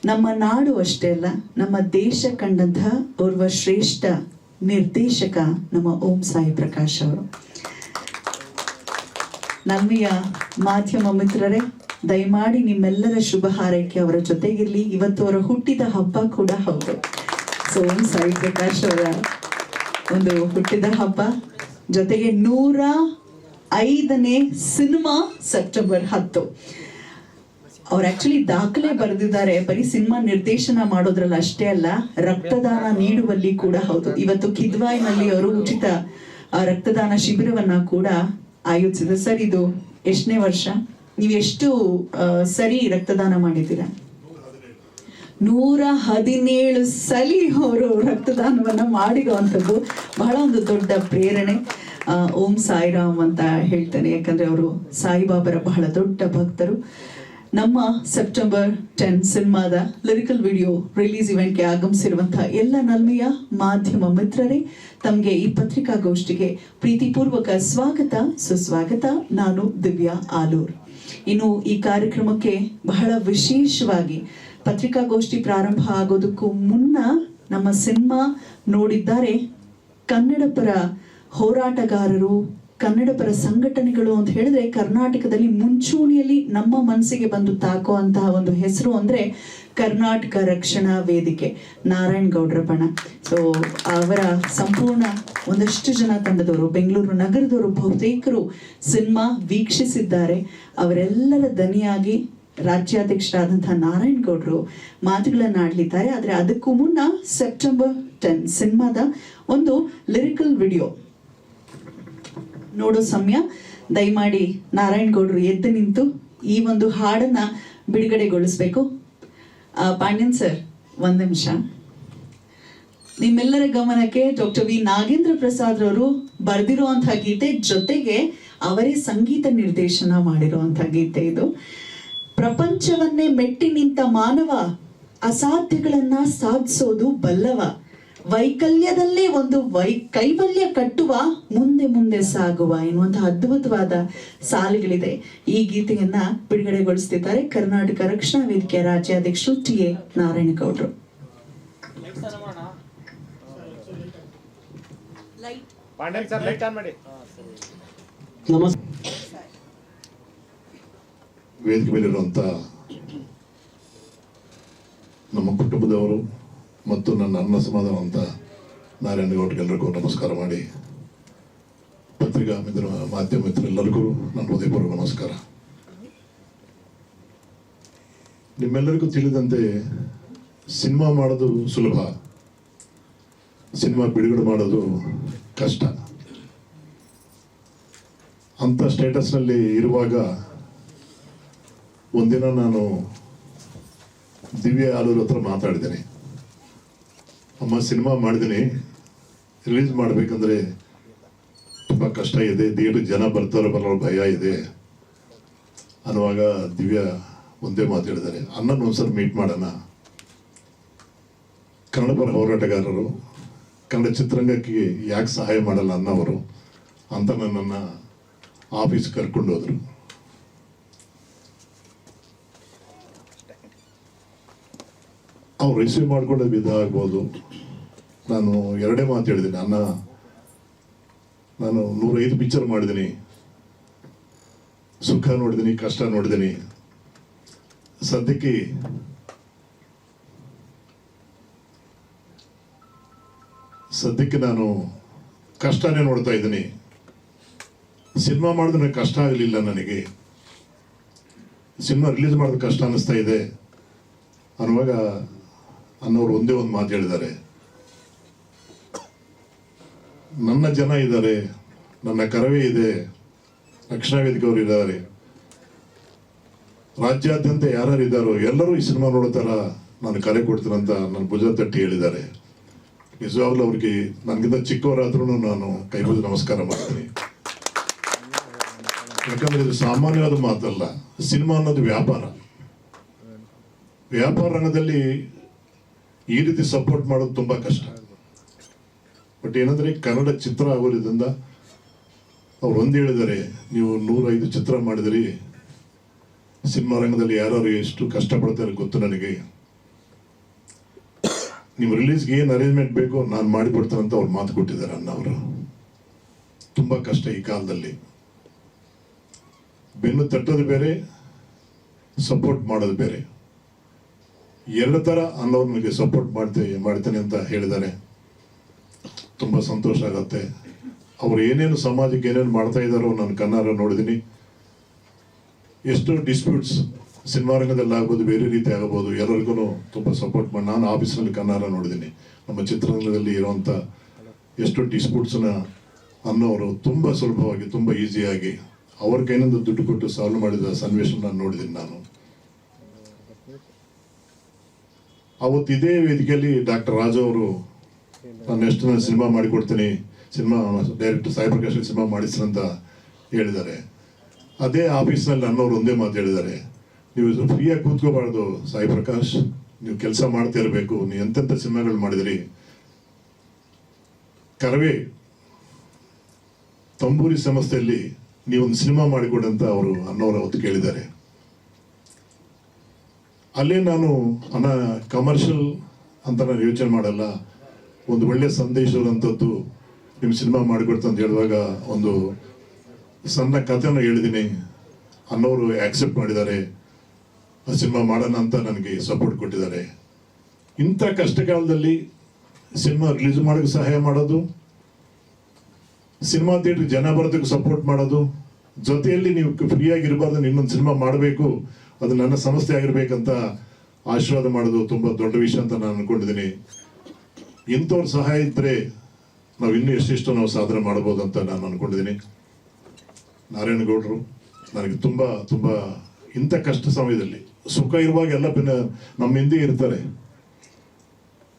ನಮ್ಮ ನಾಡು ಅಷ್ಟೇ ಅಲ್ಲ, ನಮ್ಮ ದೇಶ ಕಂಡಂತಹ ಓರ್ವ ಶ್ರೇಷ್ಠ ನಿರ್ದೇಶಕ ನಮ್ಮ ಓಂ ಸಾಯಿ ಪ್ರಕಾಶ್ ಅವರು. ನಮ್ಮೆಯ ಮಾಧ್ಯಮ ಮಿತ್ರರೇ, ದಯಮಾಡಿ ನಿಮ್ಮೆಲ್ಲರ ಶುಭ ಹಾರೈಕೆ ಅವರ ಜೊತೆಗಿರ್ಲಿ. ಇವತ್ತು ಅವರ ಹುಟ್ಟಿದ ಹಬ್ಬ ಕೂಡ ಹೌದು. ಸೊ ಓಂ ಸಾಯಿ ಪ್ರಕಾಶ್ ಅವರ ಒಂದು ಹುಟ್ಟಿದ ಹಬ್ಬ, ಜೊತೆಗೆ 105ನೇ ಸಿನಿಮಾ ಸೆಪ್ಟೆಂಬರ್ 10. ಅವ್ರು ಆಕ್ಚುಲಿ ದಾಖಲೆ ಬರೆದಿದ್ದಾರೆ. ಬರೀ ಸಿನಿಮಾ ನಿರ್ದೇಶನ ಮಾಡೋದ್ರಲ್ಲ ಅಷ್ಟೇ ಅಲ್ಲ, ರಕ್ತದಾನ ನೀಡುವಲ್ಲಿ ಕೂಡ ಹೌದು. ಇವತ್ತು ಕಿದ್ವಾಯ್ನಲ್ಲಿ ಅವರು ಉಚಿತ ರಕ್ತದಾನ ಶಿಬಿರವನ್ನ ಕೂಡ ಆಯೋಜಿಸಿದ್ರು. ಸರ್, ಇದು ಎಷ್ಟನೇ ವರ್ಷ? ನೀವು ಎಷ್ಟು ಸರಿ ರಕ್ತದಾನ ಮಾಡಿದ್ದೀರಾ? 117 ಸಲಿ ಅವರು ರಕ್ತದಾನವನ್ನ ಮಾಡಿರುವಂಥದ್ದು ಬಹಳ ಒಂದು ದೊಡ್ಡ ಪ್ರೇರಣೆ. ಓಂ ಸಾಯಿರಾಮ್ ಅಂತ ಹೇಳ್ತಾನೆ, ಯಾಕಂದ್ರೆ ಅವರು ಸಾಯಿಬಾಬರ ಬಹಳ ದೊಡ್ಡ ಭಕ್ತರು. ನಮ್ಮ ಸೆಪ್ಟೆಂಬರ್ 10 ಸಿನಿಮಾದ ಲಿರಿಕಲ್ ವಿಡಿಯೋ ರಿಲೀಸ್ ಇವೆಂಟ್ಗೆ ಆಗಮಿಸಿರುವಂತಹ ಎಲ್ಲ ನಲ್ಮೆಯ ಮಾಧ್ಯಮ ಮಿತ್ರರೇ, ತಮಗೆ ಈ ಪತ್ರಿಕಾಗೋಷ್ಠಿಗೆ ಪ್ರೀತಿಪೂರ್ವಕ ಸ್ವಾಗತ, ಸುಸ್ವಾಗತ. ನಾನು ದಿವ್ಯಾ ಆಲೂರ್. ಇನ್ನು ಈ ಕಾರ್ಯಕ್ರಮಕ್ಕೆ ಬಹಳ ವಿಶೇಷವಾಗಿ ಪತ್ರಿಕಾಗೋಷ್ಠಿ ಪ್ರಾರಂಭ ಆಗೋದಕ್ಕೂ ಮುನ್ನ ನಮ್ಮ ಸಿನಿಮಾ ನೋಡಿದ್ದಾರೆ ಕನ್ನಡ ಪರ ಹೋರಾಟಗಾರರು, ಕನ್ನಡ ಪರ ಸಂಘಟನೆಗಳು ಅಂತ ಹೇಳಿದ್ರೆ ಕರ್ನಾಟಕದಲ್ಲಿ ಮುಂಚೂಣಿಯಲ್ಲಿ ನಮ್ಮ ಮನಸ್ಸಿಗೆ ಬಂದು ತಾಕೋ ಅಂತಹ ಒಂದು ಹೆಸರು ಅಂದ್ರೆ ಕರ್ನಾಟಕ ರಕ್ಷಣಾ ವೇದಿಕೆ, ನಾರಾಯಣ್ ಗೌಡ್ರ ಬಣ. ಸೊ ಅವರ ಸಂಪೂರ್ಣ ಒಂದಷ್ಟು ಜನ ತಂಡದವರು, ಬೆಂಗಳೂರು ನಗರದವರು ಬಹುತೇಕರು ಸಿನಿಮಾ ವೀಕ್ಷಿಸಿದ್ದಾರೆ. ಅವರೆಲ್ಲರ ದನಿಯಾಗಿ ರಾಜ್ಯಾಧ್ಯಕ್ಷರಾದಂತಹ ನಾರಾಯಣ್ ಗೌಡ್ರು ಮಾತುಗಳನ್ನ ಆಡ್ಲಿದ್ದಾರೆ. ಆದ್ರೆ ಅದಕ್ಕೂ ಮುನ್ನ ಸೆಪ್ಟೆಂಬರ್ 10 ಸಿನಿಮಾದ ಒಂದು ಲಿರಿಕಲ್ ವಿಡಿಯೋ ನೋಡೋ ಸಮಯ. ದಯಮಾಡಿ ನಾರಾಯಣ್ ಗೌಡ್ರು ಎದ್ದು ನಿಂತು ಈ ಒಂದು ಹಾಡನ್ನ ಬಿಡುಗಡೆಗೊಳಿಸ್ಬೇಕು. ಪಾಂಡ್ಯನ್ ಸರ್, 1 ನಿಮಿಷ. ನಿಮ್ಮೆಲ್ಲರ ಗಮನಕ್ಕೆ ಡಾಕ್ಟರ್ ವಿ ನಾಗೇಂದ್ರ ಪ್ರಸಾದ್ ರವರು ಬರೆದಿರುವಂತಹ ಗೀತೆ, ಜೊತೆಗೆ ಅವರೇ ಸಂಗೀತ ನಿರ್ದೇಶನ ಮಾಡಿರುವಂತಹ ಗೀತೆ ಇದು. ಪ್ರಪಂಚವನ್ನೇ ಮೆಟ್ಟಿ ನಿಂತ ಮಾನವ, ಅಸಾಧ್ಯಗಳನ್ನ ಸಾಧಿಸೋದು ಬಲ್ಲವ, ವೈಕಲ್ಯದಲ್ಲೇ ಒಂದು ಕೈವಲ್ಯ ಕಟ್ಟುವ, ಮುಂದೆ ಮುಂದೆ ಸಾಗುವ ಎನ್ನುವಂತಹ ಅದ್ಭುತವಾದ ಸಾಲುಗಳಿದೆ. ಈ ಗೀತೆಯನ್ನ ಬಿಡುಗಡೆಗೊಳಿಸುತ್ತಿದ್ದಾರೆ ಕರ್ನಾಟಕ ರಕ್ಷಣಾ ವೇದಿಕೆಯ ರಾಜ್ಯಾಧ್ಯಕ್ಷರು ಟಿ.ಎ. ನಾರಾಯಣಗೌಡರು. ವೇದಿಕೆ ಮೇಲಿರುವಂತ ನಮ್ಮ ಕುಟುಂಬದವರು ಮತ್ತು ನನ್ನ ಅನ್ನ ಸಮಾಧಾನವಂತ ನಾರಾಯಣಗೌಡರಿಗೆಲ್ಲರಿಗೂ ನಮಸ್ಕಾರ ಮಾಡಿ, ಪತ್ರಿಕಾ ಮಾಧ್ಯಮ ಮಿತ್ರರೆಲ್ಲರಿಗೂ ನನ್ನ ಹೃದಯಪೂರ್ವಕ ನಮಸ್ಕಾರ. ನಿಮ್ಮೆಲ್ಲರಿಗೂ ತಿಳಿದಂತೆ ಸಿನಿಮಾ ಮಾಡೋದು ಸುಲಭ, ಸಿನಿಮಾ ಬಿಡುಗಡೆ ಮಾಡೋದು ಕಷ್ಟ. ಅಂತ ಸ್ಟೇಟಸ್ನಲ್ಲಿ ಇರುವಾಗ ಒಂದಿನ ನಾನು ದಿವ್ಯಾ ಆಲೂರ್ ಹತ್ರ ಮಾತಾಡಿದ್ದೀನಿ. ಅಮ್ಮ, ಸಿನಿಮಾ ಮಾಡಿದ್ದೀನಿ, ರಿಲೀಸ್ ಮಾಡಬೇಕಂದ್ರೆ ತುಂಬ ಕಷ್ಟ ಇದೆ, ದೇಡು ಜನ ಬರ್ತಾರೋ ಬರೋ ಭಯ ಇದೆ ಅನ್ನುವಾಗ ದಿವ್ಯಾ ಒಂದೇ ಮಾತು ಹೇಳಿದ್ದಾರೆ, ಅಣ್ಣನ ಒಂದ್ಸಲ ಮೀಟ್ ಮಾಡೋಣ. ಕನ್ನಡ ಪರ ಹೋರಾಟಗಾರರು, ಕನ್ನಡ ಚಿತ್ರರಂಗಕ್ಕೆ ಯಾಕೆ ಸಹಾಯ ಮಾಡಲ್ಲ ಅನ್ನೋರು ಅಂತ ನನ್ನನ್ನು ಆಫೀಸ್ ಕರ್ಕೊಂಡು ಹೋದ್ರು. ಅವ್ರು ರಿಸೀವ್ ಮಾಡ್ಕೊಂಡ ವಿಧ ಆಗ್ಬೋದು. ನಾನು 2 ಮಾತು ಹೇಳಿದ್ದೀನಿ, ಅಣ್ಣ ನಾನು 105 ಪಿಕ್ಚರ್ ಮಾಡಿದ್ದೀನಿ, ಸುಖ ನೋಡಿದ್ದೀನಿ, ಕಷ್ಟ ನೋಡಿದ್ದೀನಿ, ಸದ್ಯಕ್ಕೆ ನಾನು ಕಷ್ಟನೇ ನೋಡ್ತಾ ಇದ್ದೀನಿ. ಸಿನಿಮಾ ಮಾಡಿದ್ರೆ ಕಷ್ಟ ಆಗಲಿಲ್ಲ, ನನಗೆ ಸಿನಿಮಾ ರಿಲೀಸ್ ಮಾಡೋದು ಕಷ್ಟ ಅನ್ನಿಸ್ತಾ ಇದೆ ಅನ್ನುವಾಗ ಅನ್ನೋರು ಒಂದೇ ಒಂದು ಮಾತು ಹೇಳಿದ್ದಾರೆ, ನನ್ನ ಜನ ಇದ್ದಾರೆ, ನನ್ನ ಕರವೇ ಇದೆ, ರಕ್ಷಣಾ ವೇದಿಕೆ ಅವರು ಇದ್ದಾರೆ, ರಾಜ್ಯಾದ್ಯಂತ ಯಾರ್ಯಾರು ಇದ್ದಾರೋ ಎಲ್ಲರೂ ಈ ಸಿನಿಮಾ ನೋಡೋ ಥರ ನಾನು ಕರೆ ಕೊಡ್ತೀನಂತ ನನ್ನ ಭುಜ ತಟ್ಟಿ ಹೇಳಿದ್ದಾರೆ. ನಿಜವಾಗ್ಲೂ ಅವ್ರಿಗೆ ನನಗಿಂತ ಚಿಕ್ಕವರಾದ್ರೂ ನಾನು ಕೈ ಮುಗಿದು ನಮಸ್ಕಾರ ಮಾಡ್ತೀನಿ. ಯಾಕಂದ್ರೆ ಇದು ಸಾಮಾನ್ಯವಾದ ಮಾತಲ್ಲ. ಸಿನಿಮಾ ಅನ್ನೋದು ವ್ಯಾಪಾರ ರಂಗದಲ್ಲಿ ಈ ರೀತಿ ಸಪೋರ್ಟ್ ಮಾಡೋದು ತುಂಬಾ ಕಷ್ಟ. ಬಟ್ ಏನಂದ್ರೆ ಕನ್ನಡ ಚಿತ್ರ ಆಗೋದ್ರಿಂದ ಅವ್ರು ಒಂದು ಹೇಳಿದ್ದಾರೆ, ನೀವು 105 ಚಿತ್ರ ಮಾಡಿದಿರಿ, ಸಿನಿಮಾ ರಂಗದಲ್ಲಿ ಯಾರು ಎಷ್ಟು ಕಷ್ಟಪಡ್ತಾರೆ ಗೊತ್ತು ನನಗೆ, ನಿಮ್ಮ ರಿಲೀಸ್ಗೆ ಏನು ಅರೇಂಜ್ಮೆಂಟ್ ಬೇಕೋ ನಾನು ಮಾಡಿಕೊಡ್ತೇನೆ ಅಂತ ಅವ್ರು ಮಾತು ಕೊಟ್ಟಿದ್ದಾರೆ ಅಣ್ಣವರು. ತುಂಬ ಕಷ್ಟ ಈ ಕಾಲದಲ್ಲಿ. ಬೆನ್ನು ತಟ್ಟೋದು ಬೇರೆ, ಸಪೋರ್ಟ್ ಮಾಡೋದು ಬೇರೆ. ಎರಡು ಥರ ಅನ್ನೋರು ನನಗೆ ಸಪೋರ್ಟ್ ಮಾಡ್ತೇನೆ ಅಂತ ಹೇಳಿದ್ದಾರೆ. ತುಂಬ ಸಂತೋಷ ಆಗತ್ತೆ. ಅವ್ರು ಏನೇನು ಸಮಾಜಕ್ಕೆ ಏನೇನು ಮಾಡ್ತಾ ಇದ್ದಾರೋ ನಾನು ಕಣ್ಣಾರ ನೋಡಿದ್ದೀನಿ. ಎಷ್ಟೋ ಡಿಸ್ಪ್ಯೂಟ್ಸ್ ಸಿನಿಮಾ ರಂಗದಲ್ಲಿ ಆಗ್ಬೋದು, ಬೇರೆ ರೀತಿ ಆಗಬಹುದು, ಎಲ್ಲರಿಗೂ ತುಂಬ ಸಪೋರ್ಟ್ ಮಾಡಿ ನಾನು ಆಫೀಸ್ನಲ್ಲಿ ಕಣ್ಣಾರ ನೋಡಿದ್ದೀನಿ. ನಮ್ಮ ಚಿತ್ರರಂಗದಲ್ಲಿ ಇರುವಂಥ ಎಷ್ಟೋ ಡಿಸ್ಪ್ಯೂಟ್ಸನ್ನ ಅನ್ನೋರು ತುಂಬ ಸುಲಭವಾಗಿ, ತುಂಬ ಈಸಿಯಾಗಿ ಅವ್ರ ಕೈನಿಂದ ದುಡ್ಡು ಕೊಟ್ಟು ಸಾಲ್ವ್ ಮಾಡಿದ ಸನ್ನಿವೇಶ ನಾನು ನೋಡಿದ್ದೀನಿ. ನಾನು ಅವತ್ತು ಇದೇ ವೇದಿಕೆಯಲ್ಲಿ ಡಾಕ್ಟರ್ ರಾಜು ಅವರು ನಾನು ಎಷ್ಟು ಸಿನಿಮಾ ಮಾಡಿಕೊಡ್ತೀನಿ, cinema director Sai Prakash cinema ಮಾಡಿಸ್ರಂತ ಹೇಳಿದ್ದಾರೆ. ಅದೇ ಆಫೀಸ್ನಲ್ಲಿ ಅನ್ನೋರು ಒಂದೇ ಮಾತು ಹೇಳಿದ್ದಾರೆ, ನೀವು ಫ್ರೀಯಾಗಿ ಕೂತ್ಕೋಬಾರ್ದು ಸಾಯಿ ಪ್ರಕಾಶ್, ನೀವು ಕೆಲಸ ಮಾಡ್ತಾ ಇರಬೇಕು. ನೀವು ಎಂತೆಂಥ ಸಿನಿಮಾಗಳು ಮಾಡಿದಿರಿ. ಕರವೇ ತಂಬೂರಿ ಸಂಸ್ಥೆಯಲ್ಲಿ ನೀವೊಂದು ಸಿನಿಮಾ ಮಾಡಿಕೊಡಿ ಅಂತ ಅವರು ಅನ್ನೋರು ಅವತ್ತು ಕೇಳಿದ್ದಾರೆ. ಅಲ್ಲೇ ನಾನು ಕಮರ್ಷಿಯಲ್ ಅಂತ ನಾನು ಯೋಚನೆ ಮಾಡಲ್ಲ, ಒಂದು ಒಳ್ಳೆ ಸಂದೇಶವಂಥದ್ದು ನಿಮ್ಮ ಸಿನಿಮಾ ಮಾಡಿಕೊಡ್ತಾ ಅಂತ ಹೇಳಿದಾಗ ಒಂದು ಸಣ್ಣ ಕಥೆನ ಹೇಳಿದ್ದೀನಿ. ಅನ್ನೋರು ಆಕ್ಸೆಪ್ಟ್ ಮಾಡಿದ್ದಾರೆ, ಆ ಸಿನಿಮಾ ಮಾಡೋಣ ಅಂತ ನನಗೆ ಸಪೋರ್ಟ್ ಕೊಟ್ಟಿದ್ದಾರೆ. ಇಂಥ ಕಷ್ಟ ಕಾಲದಲ್ಲಿ ಸಿನಿಮಾ ರಿಲೀಸ್ ಮಾಡೋಕ್ಕೆ ಸಹಾಯ ಮಾಡೋದು, ಸಿನಿಮಾ ಥಿಯೇಟ್ರಿಗೆ ಜನ ಬರೋದಕ್ಕೆ ಸಪೋರ್ಟ್ ಮಾಡೋದು, ಜೊತೆಯಲ್ಲಿ ನೀವು ಫ್ರೀಯಾಗಿರಬಾರ್ದು, ಇನ್ನೊಂದು ಸಿನಿಮಾ ಮಾಡಬೇಕು, ಅದು ನನ್ನ ಸಂಸ್ಥೆ ಆಗಿರ್ಬೇಕಂತ ಆಶೀರ್ವಾದ ಮಾಡೋದು ತುಂಬ ದೊಡ್ಡ ವಿಷಯ ಅಂತ ನಾನು ಅನ್ಕೊಂಡಿದ್ದೀನಿ. ಇಂಥವ್ರ ಸಹಾಯ ಇದ್ದರೆ ನಾವು ಇನ್ನೂ ಎಷ್ಟೆಷ್ಟು ನಾವು ಸಾಧನೆ ಮಾಡ್ಬೋದು ಅಂತ ನಾನು ಅನ್ಕೊಂಡಿದ್ದೀನಿ. ನಾರಾಯಣಗೌಡರು ನನಗೆ ತುಂಬ ತುಂಬ ಇಂಥ ಕಷ್ಟ ಸಮಯದಲ್ಲಿ ಸುಖ ಇರುವಾಗ ಎಲ್ಲ ನಮ್ಮ ಹಿಂದೆ ಇರ್ತಾರೆ.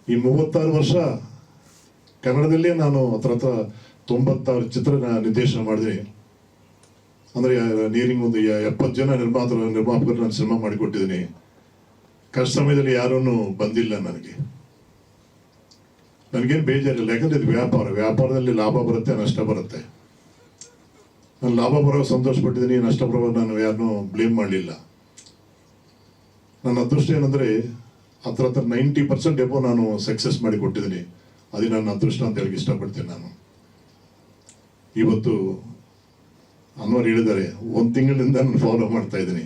ಈ 36 ವರ್ಷ ಕನ್ನಡದಲ್ಲೇ ನಾನು ಹತ್ರ 96 ಚಿತ್ರ ನಿರ್ದೇಶನ ಮಾಡಿದ್ದೀನಿ. ಅಂದರೆ ನೀರಿಂಗ್ ಒಂದು 70 ಜನ ನಿರ್ಮಾಪಕರು ನಾನು ಸಿನಿಮಾ ಮಾಡಿಕೊಟ್ಟಿದ್ದೀನಿ. ಕಷ್ಟ ಸಮಯದಲ್ಲಿ ಯಾರೂ ಬಂದಿಲ್ಲ ನನಗೇನು ಬೇಜಾರಿಲ್ಲ. ಯಾಕಂದ್ರೆ ಇದು ವ್ಯಾಪಾರದಲ್ಲಿ ಲಾಭ ಬರುತ್ತೆ, ನಷ್ಟ ಬರುತ್ತೆ. ನಾನು ಲಾಭ ಬರೋ ಸಂತೋಷ ಪಟ್ಟಿದ್ದೀನಿ, ನಷ್ಟ ಬರೋ ನಾನು ಯಾರನ್ನೂ ಬ್ಲೇಮ್ ಮಾಡಲಿಲ್ಲ. ನನ್ನ ಅದೃಷ್ಟ ಏನಂದರೆ ಹತ್ರ 90% ಎಬೋ ನಾನು ಸಕ್ಸಸ್ ಮಾಡಿ ಕೊಟ್ಟಿದ್ದೀನಿ. ಅದು ನನ್ನ ಅದೃಷ್ಟ ಅಂತ ಹೇಳಕ್ಕೆ ಇಷ್ಟಪಡ್ತೀನಿ. ನಾನು ಇವತ್ತು ಅನ್ನೋರು ಹೇಳಿದ್ದಾರೆ, 1 ತಿಂಗಳಿಂದ ನಾನು ಫಾಲೋ ಮಾಡ್ತಾ ಇದ್ದೀನಿ.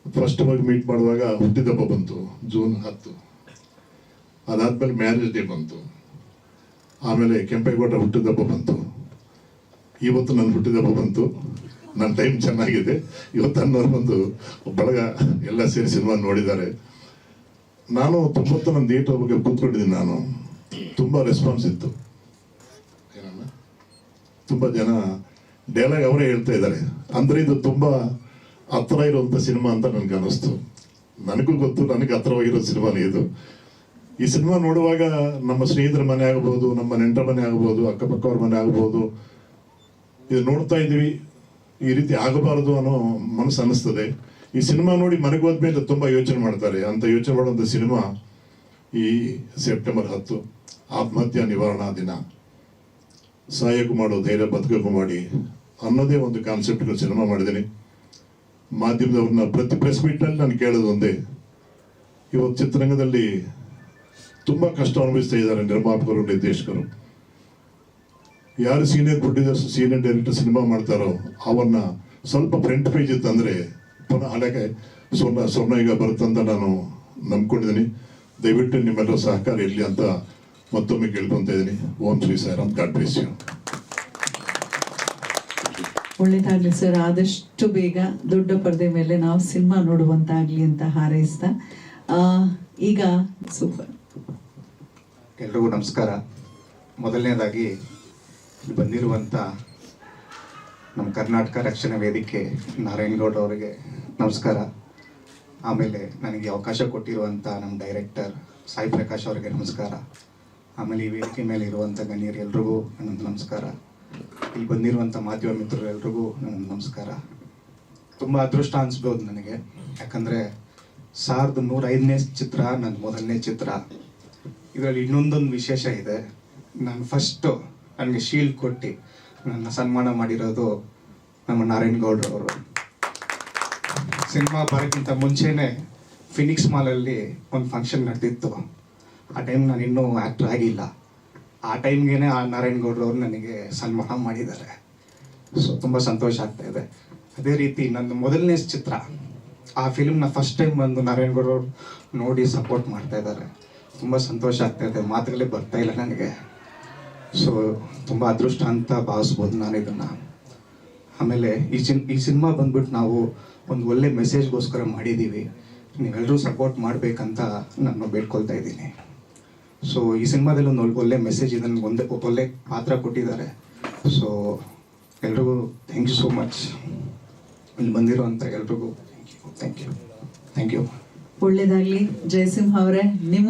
ಫಸ್ಟ್ ಹೋಗಿ ಮೀಟ್ ಮಾಡುವಾಗ ಹುಟ್ಟಿದಬ್ಬ ಬಂತು, ಜೂನ್ 10. ಅದಾದ್ಮೇಲೆ ಮ್ಯಾರೇಜ್ ಡೇ ಬಂತು, ಆಮೇಲೆ ಕೆಂಪೇಗೌಡ ಹುಟ್ಟಿದಬ್ಬ ಬಂತು, ಇವತ್ತು ನನ್ನ ಹುಟ್ಟಿದಬ್ಬ ಬಂತು. ನನ್ನ ಟೈಮ್ ಚೆನ್ನಾಗಿದೆ. ಇವತ್ತು ಅನ್ನೋರು ಬಂದು ಬಳಗ ಎಲ್ಲ ಸೇರಿ ಸಿನಿಮಾ ನೋಡಿದ್ದಾರೆ. ನಾನು 90 ನನ್ನ ಡೇಟ್ ಬಗ್ಗೆ ಕೂತ್ಕೊಂಡಿದ್ದೀನಿ. ನಾನು ತುಂಬ ರೆಸ್ಪಾನ್ಸ್ ಇತ್ತು. ತುಂಬ ಜನ ಡೈಲಾಗ್ ಅವರೇ ಹೇಳ್ತಾ ಇದ್ದಾರೆ. ಅಂದರೆ ಇದು ತುಂಬ ಹತ್ರ ಇರುವಂಥ ಸಿನಿಮಾ ಅಂತ ನನಗೆ ಅನ್ನಿಸ್ತು. ನನಗೂ ಗೊತ್ತು, ನನಗೆ ಹತ್ರವಾಗಿರೋ ಸಿನಿಮಾನೇ ಇದು. ಈ ಸಿನಿಮಾ ನೋಡುವಾಗ ನಮ್ಮ ಸ್ನೇಹಿತರ ಮನೆ ಆಗ್ಬೋದು, ನಮ್ಮ ನೆಂಟರ ಮನೆ ಆಗ್ಬೋದು, ಅಕ್ಕಪಕ್ಕವ್ರ ಮನೆ ಆಗ್ಬೋದು, ಇದು ನೋಡ್ತಾ ಇದ್ದೀವಿ, ಈ ರೀತಿ ಆಗಬಾರದು ಅನ್ನೋ ಮನಸ್ಸು ಅನ್ನಿಸ್ತದೆ. ಈ ಸಿನಿಮಾ ನೋಡಿ ಮನೆಗೆ ಹೋದ್ಮೇಲೆ ತುಂಬ ಯೋಚನೆ ಮಾಡ್ತಾರೆ. ಅಂತ ಯೋಚನೆ ಮಾಡುವಂಥ ಸಿನಿಮಾ ಈ ಸೆಪ್ಟೆಂಬರ್ 10 ಆತ್ಮಹತ್ಯಾ ನಿವಾರಣಾ ದಿನ. ಸಹಾಯಕ್ಕೂ ಮಾಡೋ ಧೈರ್ಯ ಬದುಕಕ್ಕೂ ಮಾಡಿ ಅನ್ನೋದೇ ಒಂದು ಕಾನ್ಸೆಪ್ಟ್ ಸಿನಿಮಾ ಮಾಡಿದ್ದೀನಿ. ಮಾಧ್ಯಮದವ್ರನ್ನ ಪ್ರತಿ ಪ್ರೆಸ್ ಮೀಟ್ನಲ್ಲಿ ನಾನು ಕೇಳೋದು ಒಂದೇ, ಇವತ್ತು ಚಿತ್ರರಂಗದಲ್ಲಿ ತುಂಬ ಕಷ್ಟ ಅನುಭವಿಸ್ತಾ ಇದ್ದಾರೆ ನಿರ್ಮಾಪಕರು, ನಿರ್ದೇಶಕರು. ಯಾರು senior producers, senior director cinema ಮಾಡ್ತಾರೋ ಅವ್ರನ್ನ ಸ್ವಲ್ಪ ಫ್ರಂಟ್ ಪೇಜ್ ತಂದರೆ ಪುನಃ ಹಳೆಗೆ ಸ್ವರ್ಣ ಈಗ ಬರುತ್ತಂತ ನಾನು ನಂಬ್ಕೊಂಡಿದ್ದೀನಿ. ದಯವಿಟ್ಟು ನಿಮ್ಮೆಲ್ಲರ ಸಹಕಾರ ಇರಲಿ ಅಂತ ಮತ್ತೊಮ್ಮೆ ಕೇಳ್ಕೊತಾ ಇದ್ದೀನಿ. Om Shri Sairam. God bless you. ಒಳ್ಳೇದಾಗ್ಲಿ ಸರ್. ಆದಷ್ಟು ಬೇಗ ದೊಡ್ಡ ಪರದೆ ಮೇಲೆ ನಾವು ಸಿನಿಮಾ ನೋಡುವಂತಾಗ್ಲಿ ಅಂತ ಹಾರೈಸ್ತಾ ಈಗ ಸೂಪರ್. ಎಲ್ರಿಗೂ ನಮಸ್ಕಾರ. ಮೊದಲನೇದಾಗಿ ಇಲ್ಲಿ ಬಂದಿರುವಂಥ ನಮ್ಮ ಕರ್ನಾಟಕ ರಕ್ಷಣಾ ವೇದಿಕೆ ನಾರಾಯಣಗೌಡ ಅವರಿಗೆ ನಮಸ್ಕಾರ. ಆಮೇಲೆ ನನಗೆ ಅವಕಾಶ ಕೊಟ್ಟಿರುವಂಥ ನಮ್ಮ ಡೈರೆಕ್ಟರ್ ಸಾಯಿ ಪ್ರಕಾಶ್ ಅವರಿಗೆ ನಮಸ್ಕಾರ. ಆಮೇಲೆ ಈ ವೇದಿಕೆ ಮೇಲೆ ಇರುವಂಥ ಗಣ್ಯರು ಎಲ್ರಿಗೂ ನನ್ನ ನಮಸ್ಕಾರ. ಇಲ್ಲಿ ಬಂದಿರುವಂಥ ಮಾಧ್ಯಮ ಮಿತ್ರರು ಎಲ್ರಿಗೂ ನನ್ನ ನಮಸ್ಕಾರ. ತುಂಬ ಅದೃಷ್ಟ ಅನಿಸ್ಬೋದು ನನಗೆ, ಯಾಕಂದರೆ 1105ನೇ ಚಿತ್ರ ನನ್ನ ಮೊದಲನೇ ಚಿತ್ರ. ಇದರಲ್ಲಿ ಇನ್ನೊಂದೊಂದು ವಿಶೇಷ ಇದೆ. ನಾನು ಫಸ್ಟು ನನಗೆ ಶೀಲ್ಡ್ ಕೊಟ್ಟು ನನ್ನ ಸನ್ಮಾನ ಮಾಡಿರೋದು ನಮ್ಮ ನಾರಾಯಣಗೌಡರವರು. ಸಿನಿಮಾ ಬರೋಕ್ಕಿಂತ ಮುಂಚೆನೇ ಫಿನಿಕ್ಸ್ ಮಾಲಲ್ಲಿ ಒಂದು ಫಂಕ್ಷನ್ ನಡೆದಿತ್ತು. ಆ ಟೈಮ್ ನಾನು ಇನ್ನೂ ಆ್ಯಕ್ಟ್ರ್ ಆಗಿಲ್ಲ. ಆ ಟೈಮ್ಗೆ ಆ ನಾರಾಯಣ್ ಗೌಡ್ರು ಅವರು ನನಗೆ ಸನ್ಮಾನ ಮಾಡಿದ್ದಾರೆ. ಸೊ ತುಂಬ ಸಂತೋಷ ಆಗ್ತಾ ಇದೆ. ಅದೇ ರೀತಿ ನನ್ನ ಮೊದಲನೇ ಚಿತ್ರ, ಆ ಫಿಲ್ಮ್ನ ಫಸ್ಟ್ ಟೈಮ್ ಬಂದು ನಾರಾಯಣ್ ಗೌಡ್ರು ನೋಡಿ ಸಪೋರ್ಟ್ ಮಾಡ್ತಾ ಇದ್ದಾರೆ. ತುಂಬ ಸಂತೋಷ ಆಗ್ತಾ ಇದೆ, ಮಾತುಗಳೇ ಬರ್ತಾ ಇಲ್ಲ ನನಗೆ. ಸೊ ತುಂಬ ಅದೃಷ್ಟ ಅಂತ ಭಾವಿಸ್ಬೋದು ನಾನು ಇದನ್ನು. ಆಮೇಲೆ ಈ ಸಿನಿಮಾ ಬಂದ್ಬಿಟ್ಟು ನಾವು ಒಂದು ಒಳ್ಳೆ ಮೆಸೇಜ್ಗೋಸ್ಕರ ಮಾಡಿದ್ದೀವಿ. ನೀವೆಲ್ಲರೂ ಸಪೋರ್ಟ್ ಮಾಡಬೇಕಂತ ನಾನು ಬೇಡ್ಕೊಳ್ತಾ ಇದ್ದೀನಿ. ಸೊ ಈ ಸಿನಿಮಾದಲ್ಲಿ ಒಂದು ಒಳ್ಳೆ ಮೆಸೇಜ್ ಇದನ್ನು ಒಳ್ಳೆ ಪಾತ್ರ ಕೊಟ್ಟಿದ್ದಾರೆ. ಸೊ ಎಲ್ರಿಗೂ ಥ್ಯಾಂಕ್ ಯು ಸೋ ಮಚ್. ಇಲ್ಲಿ ಬಂದಿರೋಂಥ ಎಲ್ರಿಗೂ ಥ್ಯಾಂಕ್ ಯು. ಒಳ್ಳೇದಾಗ್ಲಿ ಜಯಸಿಂಹ ಅವರೇ. ನಿಮ್ಮ